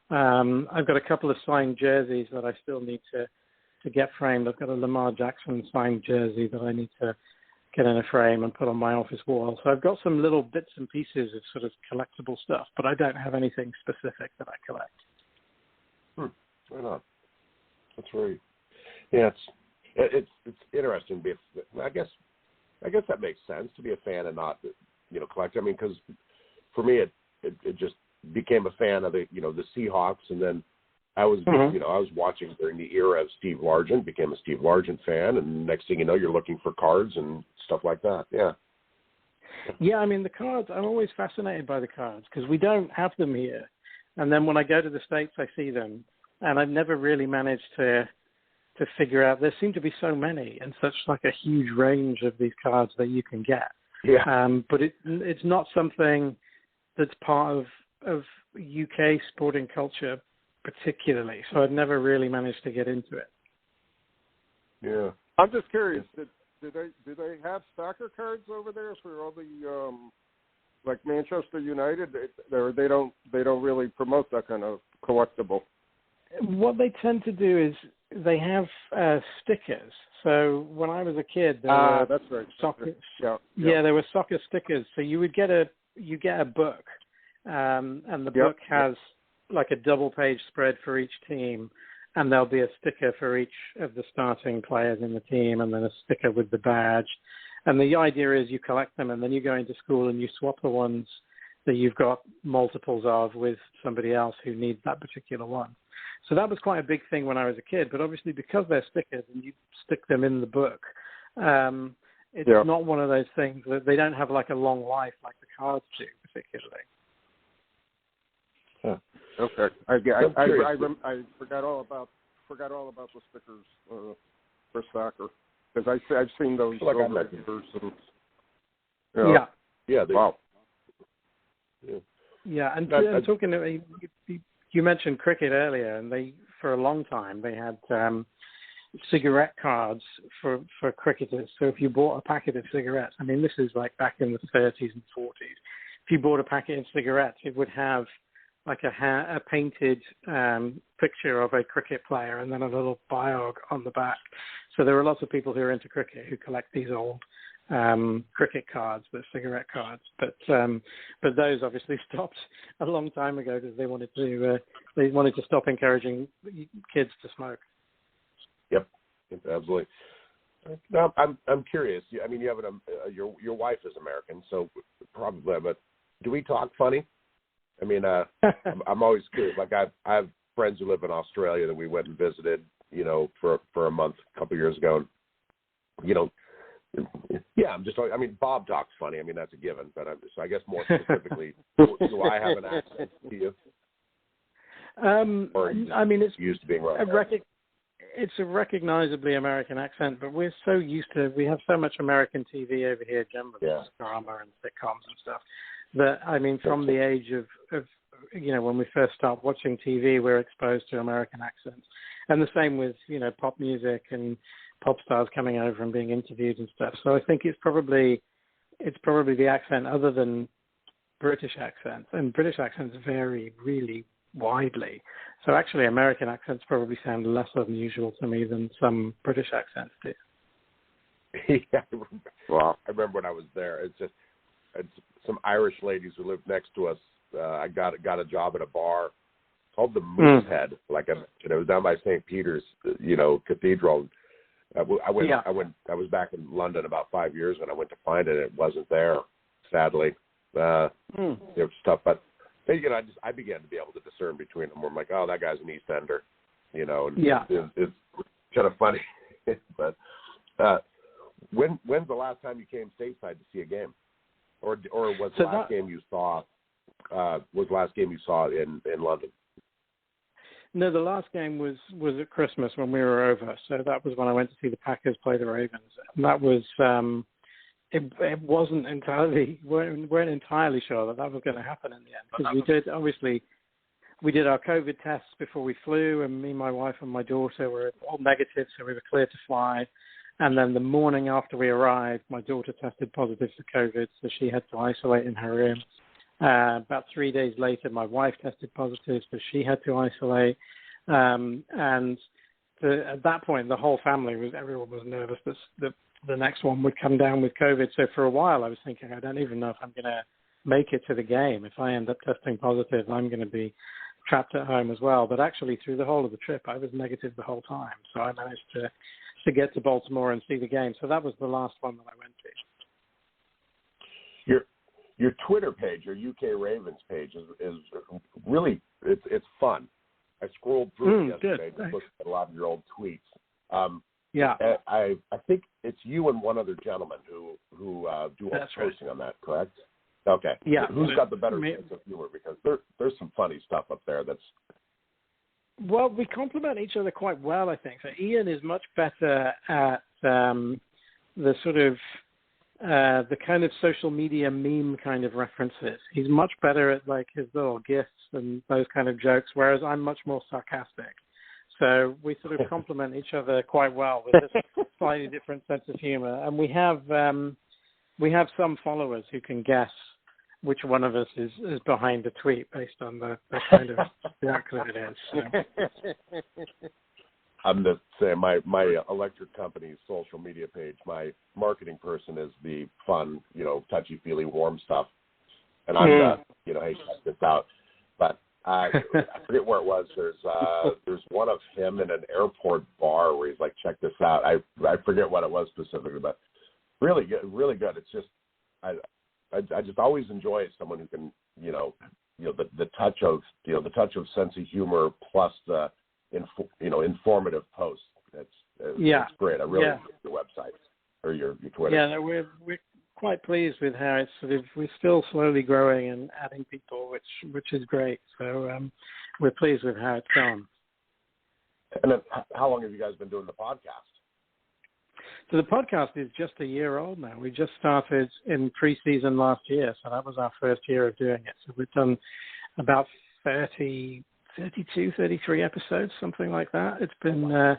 I've got a couple of signed jerseys that I still need to get framed. I've got a Lamar Jackson signed jersey that I need to get in a frame and put on my office wall. So I've got some little bits and pieces of sort of collectible stuff, but I don't have anything specific that I collect. Right on. That's very, it's interesting. I guess that makes sense to be a fan and not, collect. I mean, because for me, it just became a fan of the Seahawks, and then I was, I was watching during the era of Steve Largent, became a Steve Largent fan, and next thing you know, you're looking for cards and stuff like that. Yeah. Yeah, I mean, the cards, I'm always fascinated by the cards because we don't have them here. And then when I go to the States, I see them, and I've never really managed to figure out, there seem to be so many and such like a huge range of these cards that you can get. Yeah. But it's not something that's part of UK sporting culture particularly, so I'd never really managed to get into it. Yeah, I'm just curious. Do they have soccer cards over there for all the like Manchester United? They don't really promote that kind of collectible. What they tend to do is they have stickers. So when I was a kid, there were that's right. Soccer. Yeah, there were soccer stickers. So you get a book, and the book has like a double-page spread for each team, and there'll be a sticker for each of the starting players in the team, and then a sticker with the badge. And the idea is you collect them, and then you go into school and you swap the ones that you've got multiples of with somebody else who needs that particular one. So that was quite a big thing when I was a kid, but obviously because they're stickers and you stick them in the book, it's not one of those things that they don't have like a long life like the cards do particularly. Huh. Okay, I forgot all about the stickers for soccer because I've seen those stickers. Wow. Yeah, and talking, you mentioned cricket earlier, and for a long time they had cigarette cards for cricketers. So if you bought a packet of cigarettes, I mean this is like back in the 30s and 40s. If you bought a packet of cigarettes, it would have like a painted picture of a cricket player and then a little biog on the back. So there are lots of people who are into cricket who collect these old cricket cards, the cigarette cards. But those obviously stopped a long time ago because they wanted to stop encouraging kids to smoke. Yep, absolutely. Now I'm curious. I mean, you have your wife is American, so probably. But do we talk funny? I mean, I'm always curious. Like I have friends who live in Australia that we went and visited, for a month a couple of years ago. I'm just. I mean, Bob talks funny. I mean, that's a given. But I guess more specifically, do I have an accent to you? I mean, it's used to being wrong. It's a recognizably American accent, but we're so used to. We have so much American TV over here, generally, drama and sitcoms and stuff. That I mean, from the age of when we first start watching TV, we're exposed to American accents, and the same with pop music and pop stars coming over and being interviewed and stuff. So I think it's probably the accent other than British accents, and British accents vary really widely. So actually, American accents probably sound less unusual to me than some British accents do. Yeah, well, I remember when I was there. It's some Irish ladies who lived next to us. I got a job at a bar called the Moosehead. Like it was down by St. Peter's, Cathedral. I was back in London about 5 years when I went to find it. It wasn't there, sadly. It was tough, but I began to be able to discern between them. I'm like, oh, that guy's an East Ender, It's kind of funny. But when's the last time you came stateside to see a game, or was the last game you saw in London? No, the last game was at Christmas when we were over. So that was when I went to see the Packers play the Ravens. And that was it wasn't entirely weren't entirely sure that was going to happen in the end, because we did our COVID tests before we flew, and me, my wife, and my daughter were all negative, so we were clear to fly. And then the morning after we arrived, my daughter tested positive for COVID, so she had to isolate in her room. About 3 days later, my wife tested positive, so she had to isolate. At that point, the whole family everyone was nervous that the next one would come down with COVID. So for a while, I was thinking, I don't even know if I'm going to make it to the game. If I end up testing positive, I'm going to be trapped at home as well. But actually, through the whole of the trip, I was negative the whole time. So I managed to get to Baltimore and see the game. So that was the last one that I went to. Your Twitter page, your UK Ravens page, is really it's fun. I scrolled through it yesterday to look at a lot of your old tweets. I think it's you and one other gentleman who do all the posting on that, correct? Okay. Yeah. Who's got the better sense of humor? Because there's some funny stuff up there that's. Well, we complement each other quite well, I think. So Ian is much better at the sort of the kind of social media meme kind of references. He's much better at like his little gifs and those kind of jokes, whereas I'm much more sarcastic. So we sort of complement each other quite well with a slightly different sense of humor. And we have some followers who can guess which one of us is behind the tweet based on the kind of reaction it is. So. I'm the same. My electric company's social media page, my marketing person is the fun, touchy-feely, warm stuff. And I'm hey, check this out. But I forget where it was. There's one of him in an airport bar where he's like, check this out. I forget what it was specifically, but really good, really good. It's just, I just always enjoy someone who can, the touch of sense of humor plus the, informative posts. It's great. I really like your website or your Twitter. Yeah, no, we're quite pleased with how it's sort of, we're still slowly growing and adding people, which is great. So we're pleased with how it's gone. And then how long have you guys been doing the podcast? So the podcast is just a year old now. We just started in pre-season last year, so that was our first year of doing it. So we've done about 32, 33 episodes, something like that. It's been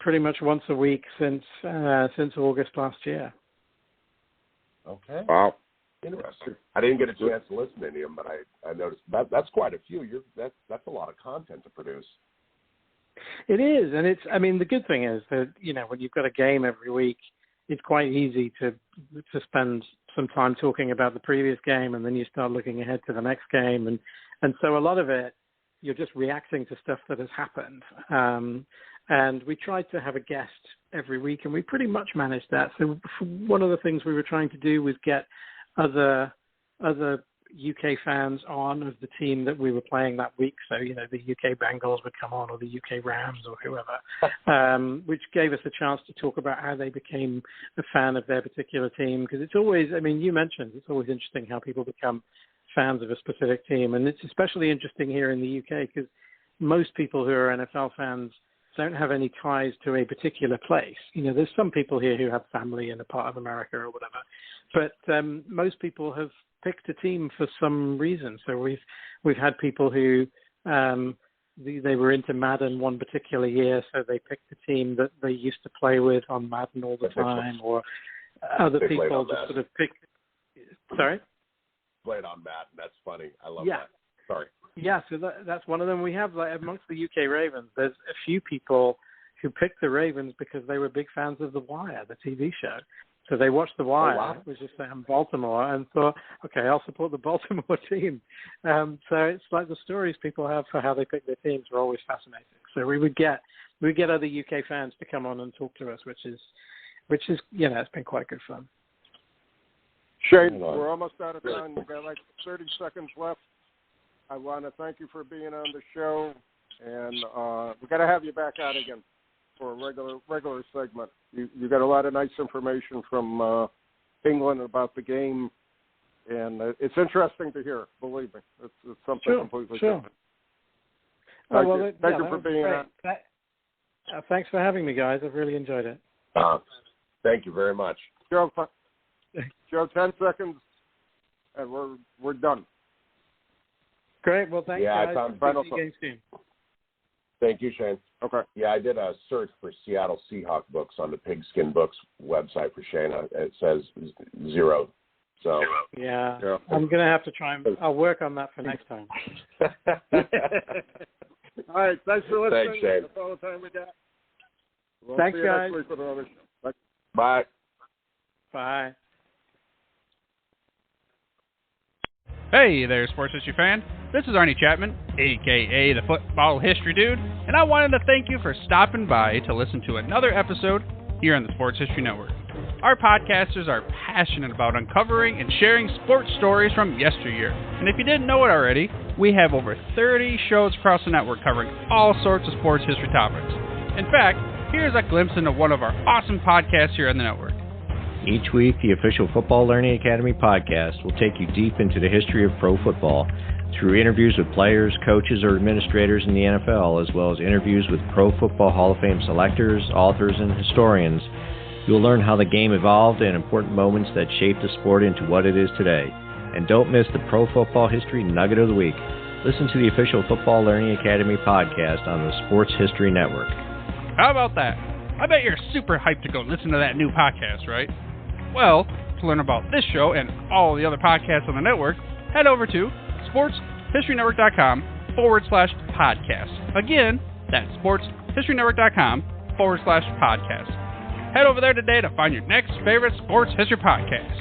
pretty much once a week since August last year. Okay. Wow. Interesting. I didn't get a chance to listen to any of them, but I noticed that's quite a few. That's a lot of content to produce. It is, and the good thing is that, when you've got a game every week, it's quite easy to spend some time talking about the previous game, and then you start looking ahead to the next game, and so a lot of it, you're just reacting to stuff that has happened. And we tried to have a guest every week, and we pretty much managed that. So one of the things we were trying to do was get other UK fans on of the team that we were playing that week. So, you know, the UK Bengals would come on, or the UK Rams, or whoever, which gave us a chance to talk about how they became a fan of their particular team. Because it's always, I mean, you mentioned, it's always interesting how people become fans of a specific team. And it's especially interesting here in the UK because most people who are NFL fans don't have any ties to a particular place. You know, there's some people here who have family in a part of America or whatever, but most people have picked a team for some reason. So we've had people who they were into Madden one particular year, so they picked a team that they used to play with on Madden all the time, or other people just sort of picked. Sorry? Played on Madden. That's funny. I love that. Sorry. Yeah, so that's one of them. We have, like, amongst the UK Ravens, there's a few people who picked the Ravens because they were big fans of The Wire, the TV show. So they watched The Wire, which is set in Baltimore, and thought, okay, I'll support the Baltimore team. So it's like the stories people have for how they pick their teams are always fascinating. So we would get other UK fans to come on and talk to us, which is you know, it's been quite good fun. Shane, we're almost out of time. We've got like 30 seconds left. I want to thank you for being on the show, and we got to have you back out again for a regular segment. You got a lot of nice information from England about the game, and it's interesting to hear. Believe me, it's something completely different. Thank you for being on. Thanks for having me, guys. I've really enjoyed it. Thank you very much, Joe. 10 seconds, and we're done. Great. Well, thanks, guys. I found final game soon. Thank you, Shane. Okay. Yeah, I did a search for Seattle Seahawk books on the Pigskin Books website for Shane. It says 0. So yeah. I'm gonna have to try and I'll work on that for next time. All right. Thanks for listening. Thanks, Shane. That's all the time we got. We'll thanks, see you guys. Next week with another show. Bye. Bye. Hey there, sports history fan. This is Arnie Chapman, a.k.a. the Football History Dude, and I wanted to thank you for stopping by to listen to another episode here on the Sports History Network. Our podcasters are passionate about uncovering and sharing sports stories from yesteryear. And if you didn't know it already, we have over 30 shows across the network covering all sorts of sports history topics. In fact, here's a glimpse into one of our awesome podcasts here on the network. Each week, the official Football Learning Academy podcast will take you deep into the history of pro football through interviews with players, coaches, or administrators in the NFL, as well as interviews with Pro Football Hall of Fame selectors, authors, and historians. You'll learn how the game evolved and important moments that shaped the sport into what it is today. And don't miss the Pro Football History Nugget of the Week. Listen to the official Football Learning Academy podcast on the Sports History Network. How about that? I bet you're super hyped to go listen to that new podcast, right? Well, to learn about this show and all the other podcasts on the network, head over to sportshistorynetwork.com/podcast. Again, that's sportshistorynetwork.com/podcast. Head over there today to find your next favorite sports history podcast.